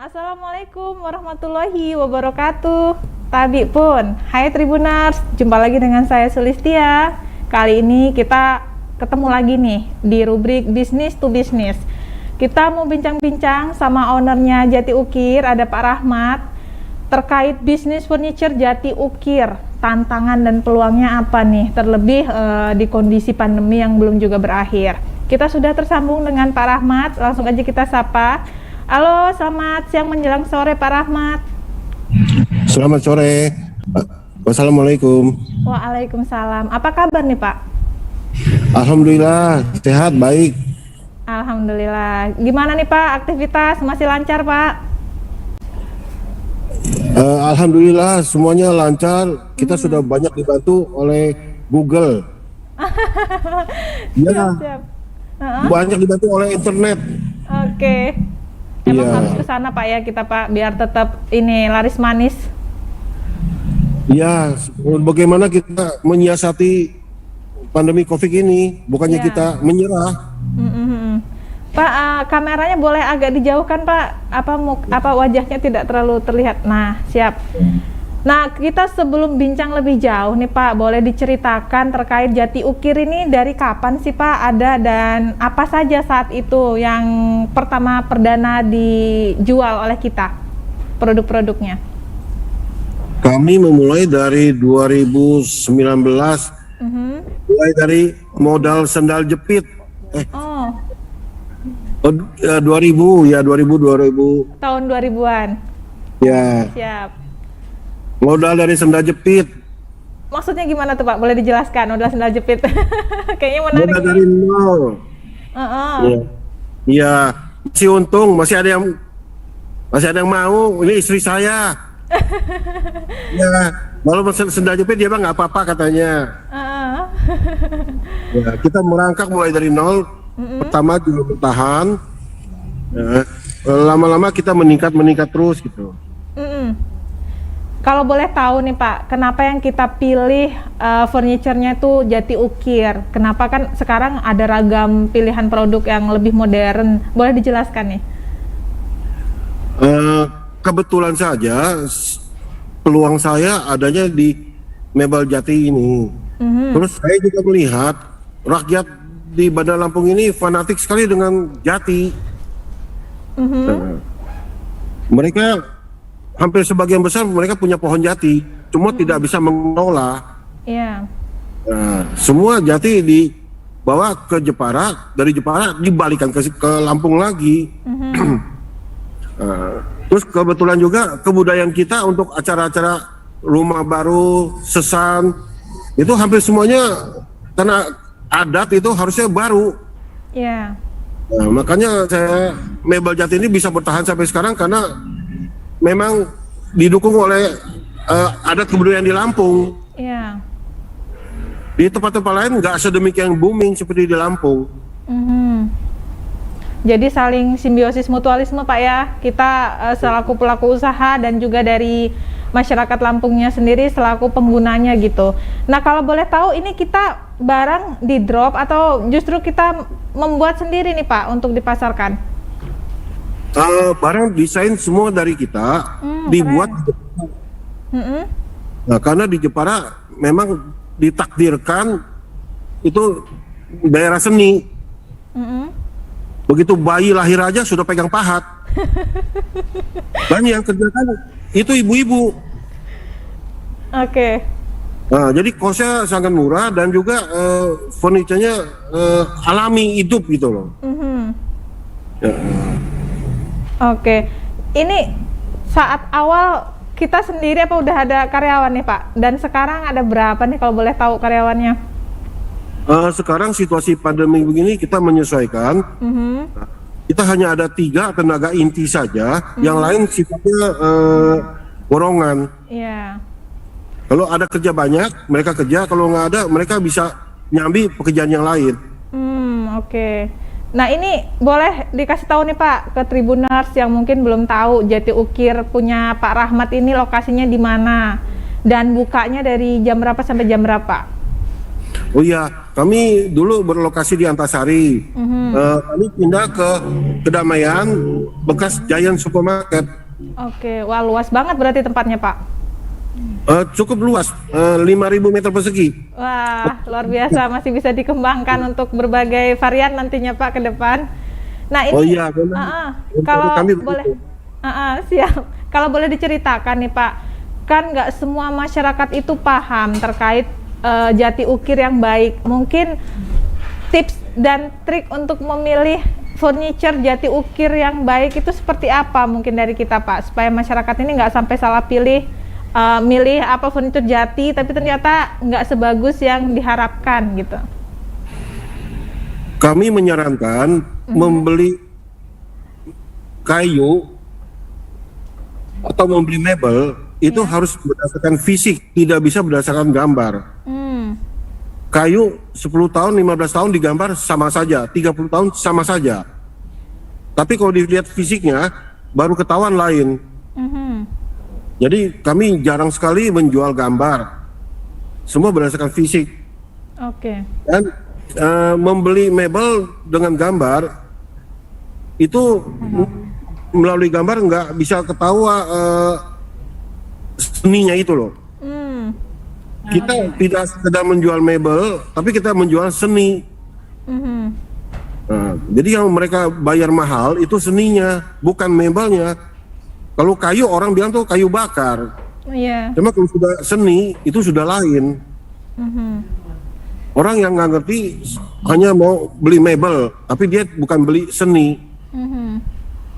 Assalamualaikum warahmatullahi wabarakatuh. Tabi pun, hai Tribuners, jumpa lagi dengan saya Sulistia. Kali ini kita ketemu lagi nih di rubrik Business to Business. Kita mau bincang-bincang sama ownernya Jati Ukir, ada Pak Rahmat, terkait bisnis furniture Jati Ukir. Tantangan dan peluangnya apa nih, terlebih di kondisi pandemi yang belum juga berakhir. Kita sudah tersambung dengan Pak Rahmat, langsung aja kita sapa. Halo, selamat siang menjelang sore Pak Rahmat. Selamat sore. Wassalamualaikum. Waalaikumsalam. Apa kabar nih Pak? Alhamdulillah, sehat, baik. Alhamdulillah. Gimana nih Pak, aktivitas masih lancar Pak? Alhamdulillah, semuanya lancar. Kita sudah banyak dibantu oleh Google. Ya, Siap. banyak dibantu oleh internet. Oke. Emang Iya. harus ke sana Pak ya kita Pak, biar tetap ini laris manis. Ya, bagaimana kita menyiasati pandemi COVID ini? Bukannya Ya. kita menyerah. Pak, kameranya boleh agak dijauhkan Pak. Apa wajahnya tidak terlalu terlihat. Nah, siap. Nah, kita sebelum bincang lebih jauh nih Pak, boleh diceritakan terkait Jati Ukir ini dari kapan sih Pak ada dan apa saja saat itu yang pertama perdana dijual oleh kita produk-produknya? Kami memulai dari 2019, mulai dari modal sendal jepit. Oh, 2000. tahun 2000-an. Ya, Siap. modal dari sendal jepit. Maksudnya gimana tuh Pak? Boleh dijelaskan modal sendal jepit? Kayaknya menarik. Modal dari nol. Heeh. Iya. Iya, masih untung, masih ada yang mau. Ini istri saya. Ya, kalau sendal jepit dia nggak apa-apa katanya. Heeh. Ya, kita merangkak mulai dari nol. Pertama juga bertahan. Ya, lama-lama kita meningkat terus gitu. Kalau boleh tahu nih Pak, kenapa yang kita pilih furniture-nya itu Jati Ukir? Kenapa kan sekarang ada ragam pilihan produk yang lebih modern? Boleh dijelaskan nih? Kebetulan saja peluang saya adanya di Mebel Jati ini. Terus saya juga melihat rakyat di Bandar Lampung ini fanatik sekali dengan Jati. Mereka hampir sebagian besar mereka punya pohon jati, cuma tidak bisa mengelola. Iya. Nah, semua jati dibawa ke Jepara, dari Jepara dibalikan ke Lampung lagi. Terus kebetulan juga kebudayaan kita untuk acara-acara rumah baru, sesan, itu hampir semuanya karena adat itu harusnya baru. Iya. Nah, makanya saya Mebel Jati ini bisa bertahan sampai sekarang karena memang didukung oleh adat kebudayaan di Lampung. Iya. Di tempat-tempat lain nggak sedemikian booming seperti di Lampung. Jadi saling simbiosis mutualisme Pak ya. Kita selaku pelaku usaha dan juga dari masyarakat Lampungnya sendiri selaku penggunanya gitu. Nah kalau boleh tahu ini kita barang di drop atau justru kita membuat sendiri nih Pak untuk dipasarkan? Barang desain semua dari kita dibuat. Nah, karena di Jepara memang ditakdirkan itu daerah seni. Begitu bayi lahir aja sudah pegang pahat. Dan yang kerjakan itu ibu-ibu. Oke. Nah, jadi kosnya sangat murah dan juga furniturnya alami, hidup gitu loh. Ya. Oke, ini saat awal kita sendiri apa udah ada karyawan nih Pak? Dan sekarang ada berapa nih kalau boleh tahu karyawannya? Sekarang situasi pandemi begini kita menyesuaikan. Kita hanya ada 3 tenaga inti saja, yang lain sifatnya borongan. Iya. Kalau ada kerja banyak, mereka kerja. Kalau nggak ada, mereka bisa nyambi pekerjaan yang lain. Oke. Nah ini boleh dikasih tahu nih Pak ke Tribuners yang mungkin belum tahu Jati Ukir punya Pak Rahmat ini lokasinya di mana dan bukanya dari jam berapa sampai jam berapa? Oh iya, kami dulu berlokasi di Antasari. Kami pindah ke Kedamaian, bekas Giant Supermarket. Oke, wah luas banget berarti tempatnya Pak. Cukup luas, 5.000 meter persegi. Wah, luar biasa, masih bisa dikembangkan untuk berbagai varian nantinya Pak ke depan. Nah ini, Oh iya, benar. kalau Kami boleh, siap. Kalau boleh diceritakan nih Pak, kan nggak semua masyarakat itu paham terkait jati ukir yang baik. Mungkin tips dan trik untuk memilih furniture jati ukir yang baik itu seperti apa mungkin dari kita Pak, supaya masyarakat ini nggak sampai salah pilih. Milih apa furniture jati tapi ternyata nggak sebagus yang diharapkan gitu. Kami menyarankan membeli kayu atau membeli mebel itu harus berdasarkan fisik, tidak bisa berdasarkan gambar. Kayu 10 tahun, 15 tahun digambar sama saja, 30 tahun sama saja. Tapi kalau dilihat fisiknya baru ketahuan lain. Jadi kami jarang sekali menjual gambar, semua berdasarkan fisik. Oke. Dan membeli mebel dengan gambar itu melalui gambar nggak bisa ketawa seninya itu loh. Kita tidak sekedar menjual mebel, tapi kita menjual seni. Nah, jadi yang mereka bayar mahal itu seninya, bukan mebelnya. Kalau kayu orang bilang tuh kayu bakar. Cuma kalau sudah seni itu sudah lain. Orang yang nggak ngerti hanya mau beli mebel, tapi dia bukan beli seni.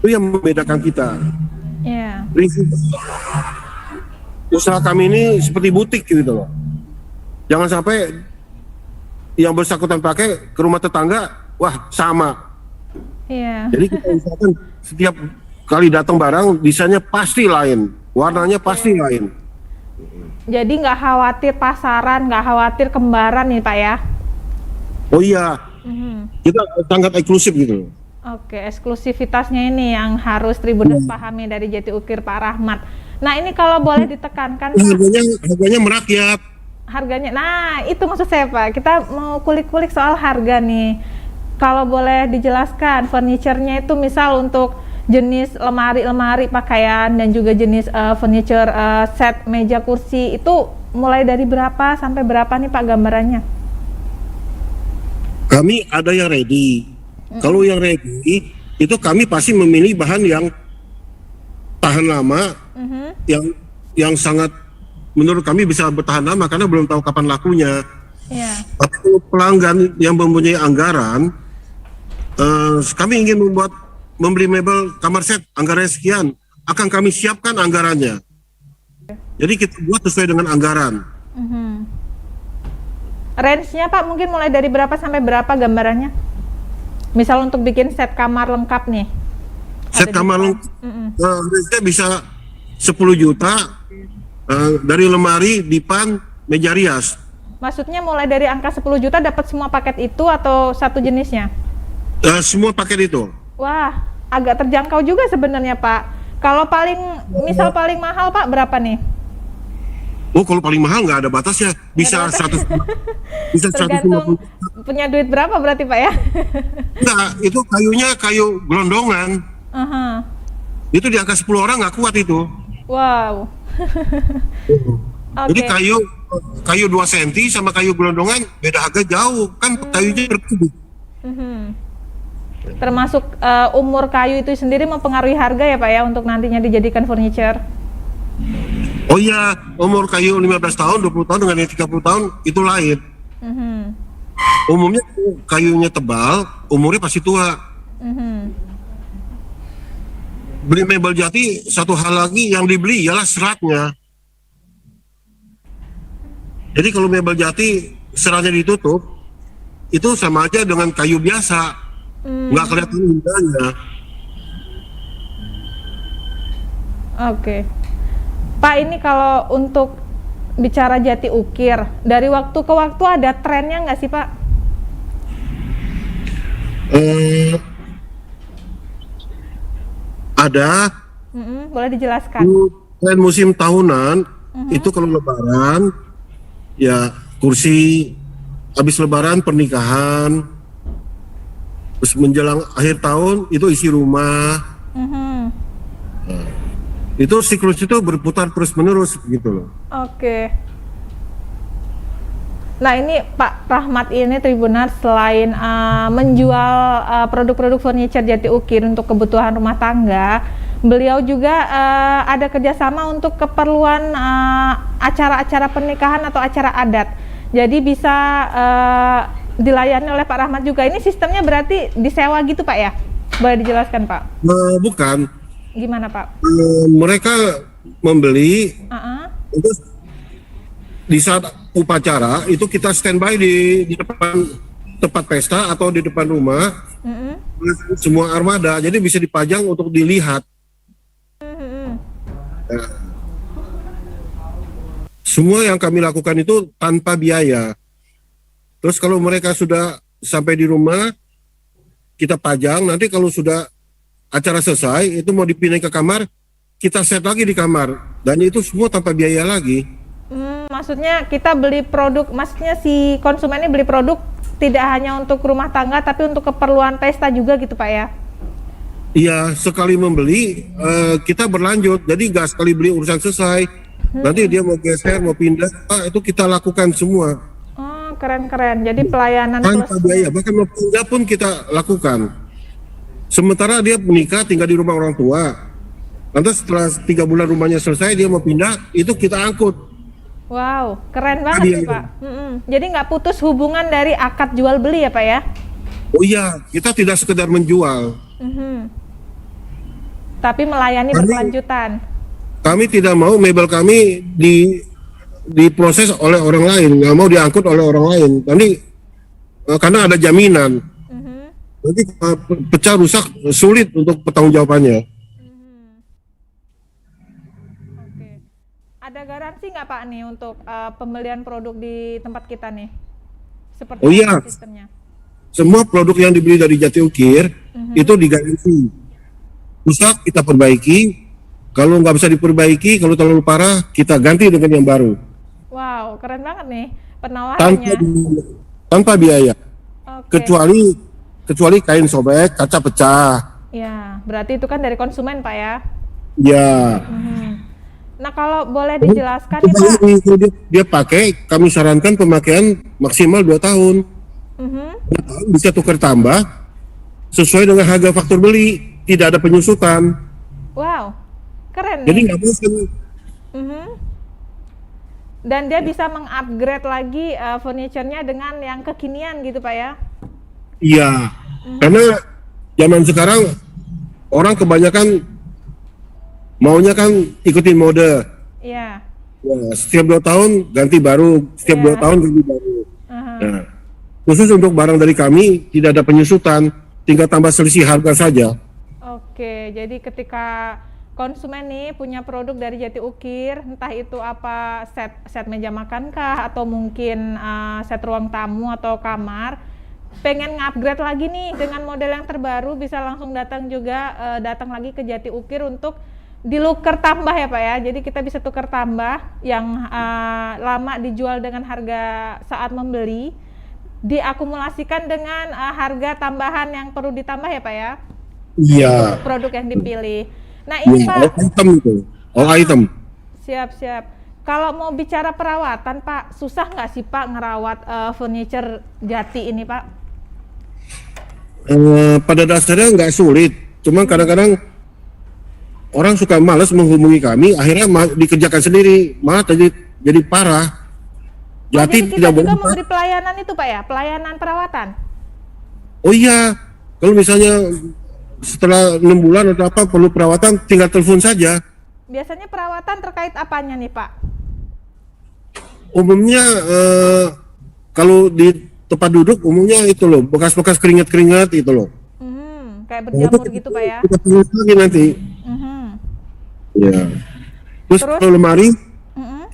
Itu yang membedakan kita. Prinsip usaha kami ini seperti butik gitu loh. Jangan sampai yang bersangkutan pakai ke rumah tetangga, wah sama. Jadi kita usahakan setiap kali datang barang desainnya pasti lain, warnanya pasti lain. Jadi nggak khawatir pasaran, nggak khawatir kembaran nih Pak ya? Oh iya, kita sangat eksklusif gitu. Oke, eksklusivitasnya ini yang harus Tribuners pahami dari jati ukir Pak Rahmat. Nah ini kalau boleh ditekankan Pak, harganya merakyat. Harganya, nah itu maksud saya Pak, kita mau kulik-kulik soal harga nih. Kalau boleh dijelaskan furniturnya itu misal untuk jenis lemari pakaian dan juga jenis furniture set meja kursi itu mulai dari berapa sampai berapa nih Pak gambarannya? Kami ada yang ready. Kalau yang ready itu kami pasti memilih bahan yang tahan lama, yang sangat menurut kami bisa bertahan lama karena belum tahu kapan lakunya. Tapi kalau pelanggan yang mempunyai anggaran, kami ingin membeli mebel kamar set anggaran sekian, akan kami siapkan anggarannya. Jadi kita buat sesuai dengan anggaran. Range-nya Pak mungkin mulai dari berapa sampai berapa gambarannya? Misal untuk bikin set kamar lengkap nih. Set kamar lengkap, range-nya bisa 10 juta dari lemari, dipan, meja rias. Maksudnya mulai dari angka 10 juta dapat semua paket itu atau satu jenisnya? Semua paket itu. Wah, agak terjangkau juga sebenarnya Pak. Kalau misal paling mahal Pak berapa nih? Oh, kalau paling mahal nggak ada batasnya, bisa 100, bisa 150. Punya duit berapa berarti Pak ya? Enggak, itu kayunya kayu gelondongan. Itu di angka 10 orang nggak kuat itu. Wow. Jadi kayu 2 cm sama kayu gelondongan beda harga jauh, kan kayunya berkubik. Termasuk umur kayu itu sendiri mempengaruhi harga ya Pak ya untuk nantinya dijadikan furniture. Oh iya, umur kayu 15 tahun, 20 tahun dengan yang 30 tahun itu lain. Umumnya kayunya tebal, umurnya pasti tua. Beli mebel jati, satu hal lagi yang dibeli ialah seratnya. Jadi kalau mebel jati seratnya ditutup, itu sama aja dengan kayu biasa, nggak kelihatan indahnya. Oke. Pak, ini kalau untuk bicara jati ukir, dari waktu ke waktu ada trennya nggak sih Pak? Ada. Boleh dijelaskan? Tren musim tahunan itu kalau lebaran, ya kursi habis Lebaran pernikahan, terus menjelang akhir tahun itu isi rumah. Itu siklus itu berputar terus menerus gitu loh. Oke. Nah ini Pak Rahmat ini Tribunars selain menjual produk-produk furniture Jati Ukir untuk kebutuhan rumah tangga, beliau juga ada kerjasama untuk keperluan acara-acara pernikahan atau acara adat. Jadi bisa dilayani oleh Pak Rahmat juga. Ini sistemnya berarti disewa gitu Pak ya? Boleh dijelaskan Pak? Bukan. Gimana Pak? Mereka membeli terus di saat upacara itu kita standby di depan tempat pesta atau di depan rumah, semua armada, jadi bisa dipajang untuk dilihat. Nah, semua yang kami lakukan itu tanpa biaya. Terus kalau mereka sudah sampai di rumah, kita pajang. Nanti kalau sudah acara selesai, itu mau dipindah ke kamar, kita set lagi di kamar, dan itu semua tanpa biaya lagi. Maksudnya kita beli produk, maksudnya si konsumen ini beli produk tidak hanya untuk rumah tangga tapi untuk keperluan pesta juga gitu Pak ya? Iya, sekali membeli kita berlanjut, jadi nggak sekali beli urusan selesai. Nanti dia mau geser, mau pindah, itu kita lakukan semua. Oh keren-keren, jadi pelayanan tanpa biaya, bahkan mau pindah pun kita lakukan. Sementara dia menikah tinggal di rumah orang tua, nanti setelah 3 bulan rumahnya selesai dia mau pindah, itu kita angkut. Wow, keren banget nih Pak. Jadi nggak putus hubungan dari akad jual beli ya Pak ya? Oh iya, kita tidak sekedar menjual. Tapi melayani berkelanjutan. Kami tidak mau mebel kami diproses oleh orang lain, nggak mau diangkut oleh orang lain. Nanti karena ada jaminan. Nanti pecah rusak sulit untuk pertanggungjawabannya. Ada garansi nggak Pak nih untuk pembelian produk di tempat kita nih? Seperti sistemnya? Semua produk yang dibeli dari Jati Ukir itu digaransi. Rusak kita perbaiki, kalau nggak bisa diperbaiki, kalau terlalu parah kita ganti dengan yang baru. Wow, keren banget nih penawarannya. Tanpa biaya. Okay. Kecuali kain sobek, kaca pecah. Ya, berarti itu kan dari konsumen Pak ya? Ya. Nah kalau boleh dijelaskan nih Pak, dia pakai, kami sarankan pemakaian maksimal 2 tahun. Bisa tukar tambah sesuai dengan harga faktur beli, tidak ada penyusutan. Wow, keren. Jadi nih. nggak bosan. Dan dia bisa mengupgrade lagi furniture-nya dengan yang kekinian gitu Pak ya? Iya, karena zaman sekarang orang kebanyakan maunya kan ikutin mode. Iya. Ya, setiap 2 tahun ganti baru, setiap 2 tahun ganti baru. Nah, khusus untuk barang dari kami tidak ada penyusutan, tinggal tambah selisih harga saja. Oke, jadi ketika konsumen nih punya produk dari Jati Ukir, entah itu apa set meja makan kah, atau mungkin set ruang tamu atau kamar, pengen nge-upgrade lagi nih dengan model yang terbaru, bisa langsung datang lagi ke Jati Ukir untuk diluker tambah ya Pak ya. Jadi kita bisa tukar tambah yang lama dijual dengan harga saat membeli, diakumulasikan dengan harga tambahan yang perlu ditambah ya Pak ya. Iya. Produk yang dipilih. Nah ini Pak. All item. Siap. Kalau mau bicara perawatan Pak, susah nggak sih Pak ngerawat furniture Jati ini Pak? Pada dasarnya nggak sulit, cuma kadang-kadang orang suka malas menghubungi kami, akhirnya dikerjakan sendiri, malah jadi parah. Jadi kita juga memberi pelayanan itu Pak ya, pelayanan perawatan. Oh iya, kalau misalnya setelah 6 bulan atau apa perlu perawatan, tinggal telepon saja. Biasanya perawatan terkait apanya nih Pak? Umumnya kalau di tempat duduk umumnya itu loh, bekas-bekas keringat-keringat itu loh. Kayak berjamur gitu Pak ya? Kita tulis lagi nanti. Ya. Terus kalau lemari,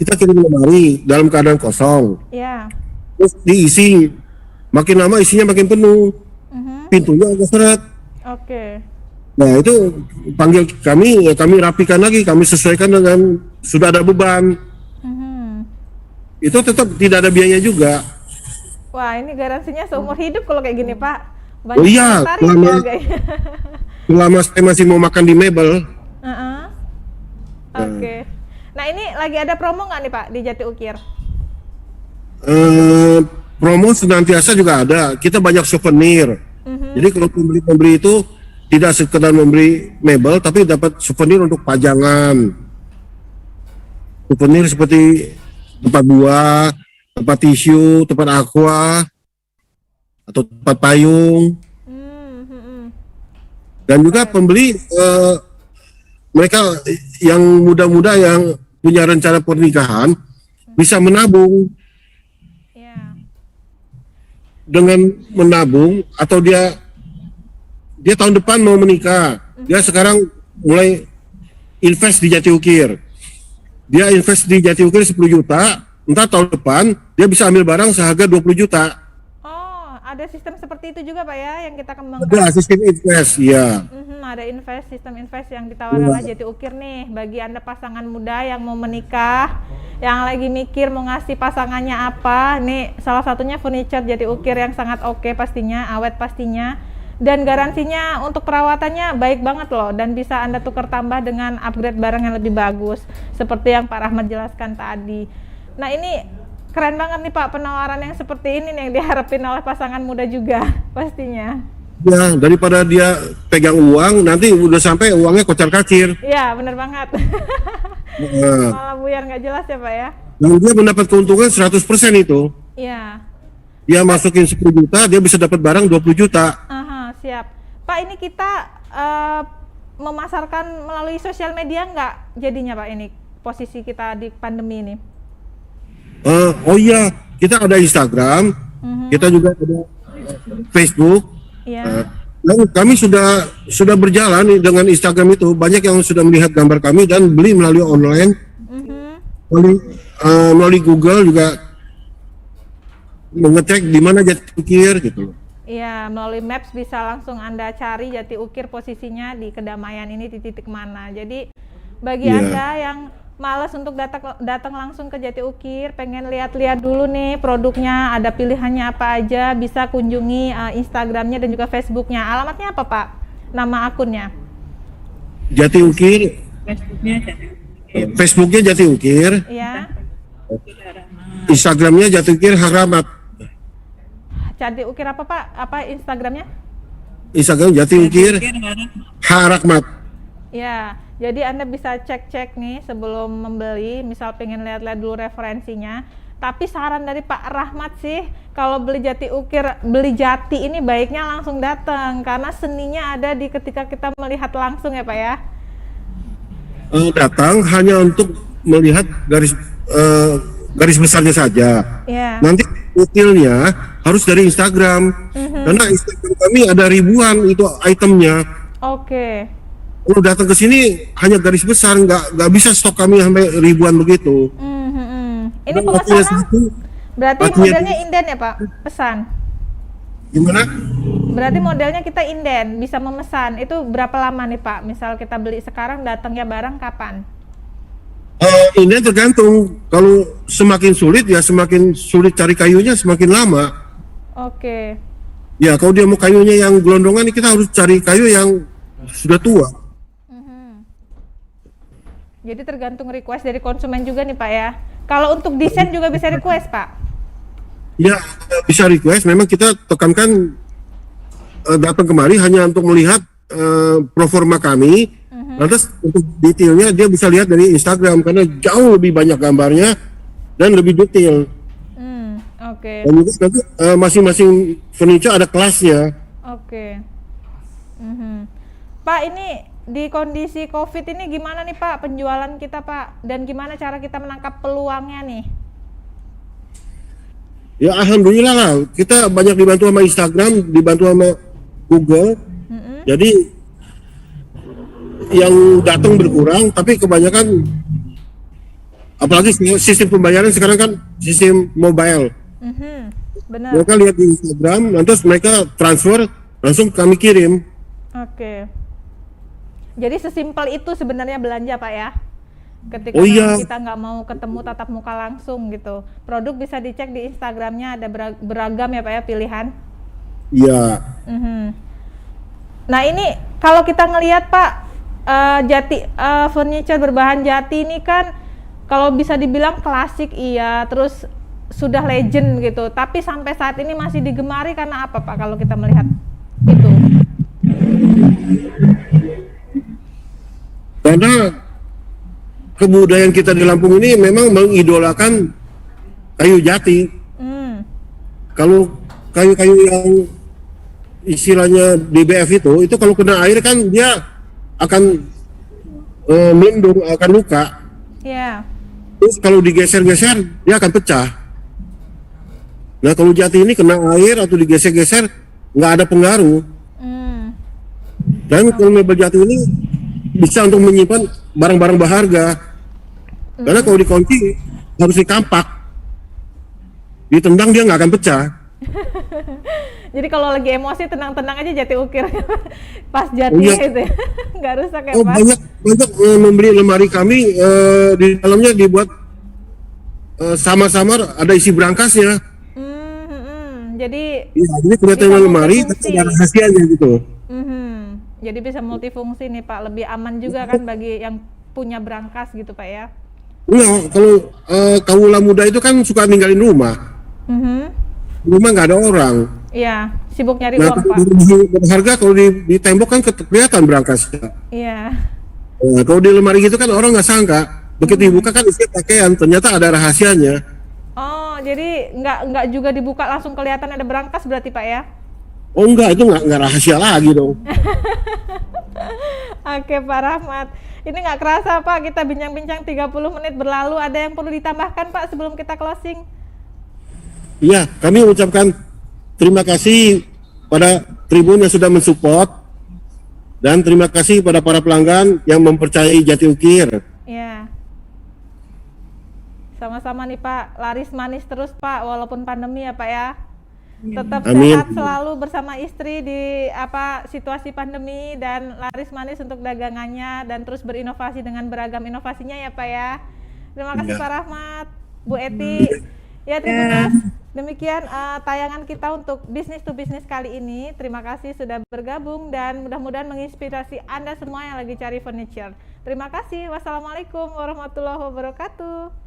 kita kirim lemari dalam keadaan kosong. Ya. Terus diisi, makin lama isinya makin penuh. Pintunya agak seret. Oke. Nah itu panggil kami, ya kami rapikan lagi, kami sesuaikan dengan sudah ada beban. Itu tetap tidak ada biaya juga. Wah, ini garansinya seumur hidup kalau kayak gini, Pak. Oh Banyak iya, tertarik ya, selama guys. selama saya masih mau makan di mebel. Heeh. Oke. Nah, ini lagi ada promo nggak nih, Pak, di Jati Ukir? Promo senantiasa juga ada. Kita banyak souvenir. Jadi kalau pembeli-pembeli itu tidak sekedar memberi mebel, tapi dapat souvenir untuk pajangan. Souvenir seperti tempat buah, tempat tisu, tempat aqua, atau tempat payung. Dan juga pembeli mereka yang muda-muda yang punya rencana pernikahan bisa menabung. Iya. Dengan menabung atau dia tahun depan mau menikah, dia sekarang mulai invest di Jati Ukir. Dia invest di Jati Ukir 10 juta, entah tahun depan dia bisa ambil barang seharga 20 juta. Oh, ada sistem seperti itu juga, Pak ya, yang kita kembangkan. Ada sistem invest, ya. Ada sistem invest yang ditawarkan oleh Jati Ukir nih bagi Anda pasangan muda yang mau menikah, yang lagi mikir mau ngasih pasangannya apa. Nih salah satunya furniture Jati Ukir yang sangat oke pastinya, awet pastinya, dan garansinya untuk perawatannya baik banget loh, dan bisa Anda tukar tambah dengan upgrade barang yang lebih bagus seperti yang Pak Rahmat jelaskan tadi. Nah, ini keren banget nih Pak, penawaran yang seperti ini nih yang diharapin oleh pasangan muda juga pastinya. Ya, daripada dia pegang uang, nanti udah sampai uangnya kocar-kacir. Iya, bener banget. Malah buyar nggak jelas ya Pak ya. Dan dia mendapat keuntungan 100% itu. Iya. Dia masukin 10 juta, dia bisa dapat barang 20 juta. Aha, siap. Pak, ini kita memasarkan melalui sosial media nggak jadinya Pak, ini posisi kita di pandemi ini? Oh iya, kita ada Instagram, kita juga ada Facebook. Iya. Lalu kami sudah berjalan nih dengan Instagram itu, banyak yang sudah melihat gambar kami dan beli melalui online, melalui Google juga mengecek di mana Jati Ukir gitu. Iya, melalui Maps bisa langsung Anda cari Jati Ukir posisinya di Kedamaian ini di titik mana. Jadi bagi Anda yang malas untuk datang langsung ke Jati Ukir, pengen lihat-lihat dulu nih produknya, ada pilihannya apa aja, bisa kunjungi Instagramnya dan juga Facebooknya. Alamatnya apa Pak? Nama akunnya? Jati Ukir. Facebooknya Jati Ukir. Iya. Instagramnya Jati Ukir Haramat. Jati Ukir apa Pak? Apa Instagramnya? Instagram Jati Ukir Haramat. Ya, jadi Anda bisa cek-cek nih sebelum membeli, misal pengen lihat-lihat dulu referensinya. Tapi saran dari Pak Rahmat sih, kalau beli Jati Ukir, beli Jati ini baiknya langsung datang, karena seninya ada di ketika kita melihat langsung ya Pak ya. Datang hanya untuk melihat garis besarnya saja. Yeah. Nanti detailnya harus dari Instagram, karena Instagram kami ada ribuan itu itemnya. Oke. Kalau datang ke sini hanya garis besar, nggak bisa stok kami sampai ribuan begitu. Ini pemesanan berarti modelnya inden ya Pak? Pesan. Gimana? Berarti modelnya kita inden, bisa memesan. Itu berapa lama nih Pak? Misal kita beli sekarang, datangnya barang kapan? Ini tergantung. Kalau semakin sulit ya semakin sulit cari kayunya, semakin lama. Oke. Ya kalau dia mau kayunya yang gelondongan, kita harus cari kayu yang sudah tua. Jadi tergantung request dari konsumen juga nih Pak ya. Kalau untuk desain juga bisa request Pak? Ya bisa request. Memang kita tekankan datang kemari hanya untuk melihat proforma kami. Lantas untuk detailnya dia bisa lihat dari Instagram karena jauh lebih banyak gambarnya dan lebih detail. Oke. Dan juga nanti masing-masing furniture ada kelasnya. Oke. Pak, ini di kondisi COVID ini gimana nih Pak penjualan kita Pak, dan gimana cara kita menangkap peluangnya nih? Ya alhamdulillah lah, kita banyak dibantu sama Instagram, dibantu sama Google. Jadi yang datang berkurang, tapi kebanyakan apalagi sistem pembayaran sekarang kan sistem mobile. Benar. Mereka lihat di Instagram, lantas mereka transfer langsung kami kirim. Oke. Jadi sesimpel itu sebenarnya belanja Pak ya. Ketika Oh iya, memang kita nggak mau ketemu tatap muka langsung gitu. Produk bisa dicek di Instagramnya, ada beragam ya Pak ya pilihan. iya. Mhm. Nah ini kalau kita ngelihat Pak, Jati furniture berbahan Jati ini kan kalau bisa dibilang klasik iya, terus sudah legend gitu. Tapi sampai saat ini masih digemari karena apa Pak kalau kita melihat itu? Karena kebudayaan kita di Lampung ini memang mengidolakan kayu jati. Hmm. Kalau kayu-kayu yang istilahnya DBF itu kalau kena air kan dia akan melindung, akan luka. Ya. Terus kalau digeser-geser dia akan pecah. Nah kalau jati ini kena air atau digeser-geser nggak ada pengaruh. Hmm. Dan kalau mebel jati ini bisa untuk menyimpan barang-barang berharga. Karena kalau dikunci harus dikampak, ditendang dia nggak akan pecah. Jadi kalau lagi emosi tenang-tenang aja Jati ukir pas Jati Oh, iya. gitu ya. Nggak rusak ya Oh Pak? banyak membeli lemari kami di dalamnya dibuat sama-sama ada isi berangkasnya. Jadi Iya, jadi kelihatan bisa lemari tapi multifungsi. ada rahasianya gitu. Jadi bisa multifungsi nih Pak, lebih aman juga kan bagi yang punya berangkas gitu Pak ya. Enggak, kalau kaula muda itu kan suka ninggalin rumah. Rumah nggak ada orang. Iya, sibuk nyari Nah, uang Pak. berharga kalau di tembok kan kelihatan berangkasnya. Iya. Nah, kalau di lemari gitu kan orang nggak sangka. Begitu dibuka kan isinya pakaian, ternyata ada rahasianya. Oh, jadi nggak juga dibuka langsung kelihatan ada berangkas berarti Pak ya? Oh enggak, itu nggak rahasia lagi dong. Oke Pak Rahmat, ini nggak kerasa Pak, kita bincang-bincang 30 menit berlalu. Ada yang perlu ditambahkan Pak sebelum kita closing? Iya, kami ucapkan terima kasih pada Tribun yang sudah mensupport dan terima kasih pada para pelanggan yang mempercayai Jati Ukir. Iya. Sama-sama nih Pak, laris manis terus Pak, walaupun pandemi ya Pak ya. Tetap Amin. sehat selalu bersama istri di situasi pandemi dan laris manis untuk dagangannya dan terus berinovasi dengan beragam inovasinya ya Pak ya. Terima kasih Iya. Pak Rahmat, Bu Eti. Ya Tribuners, demikian tayangan kita untuk bisnis to bisnis kali ini. Terima kasih sudah bergabung dan mudah-mudahan menginspirasi Anda semua yang lagi cari furniture. Terima kasih. Wassalamualaikum warahmatullahi wabarakatuh.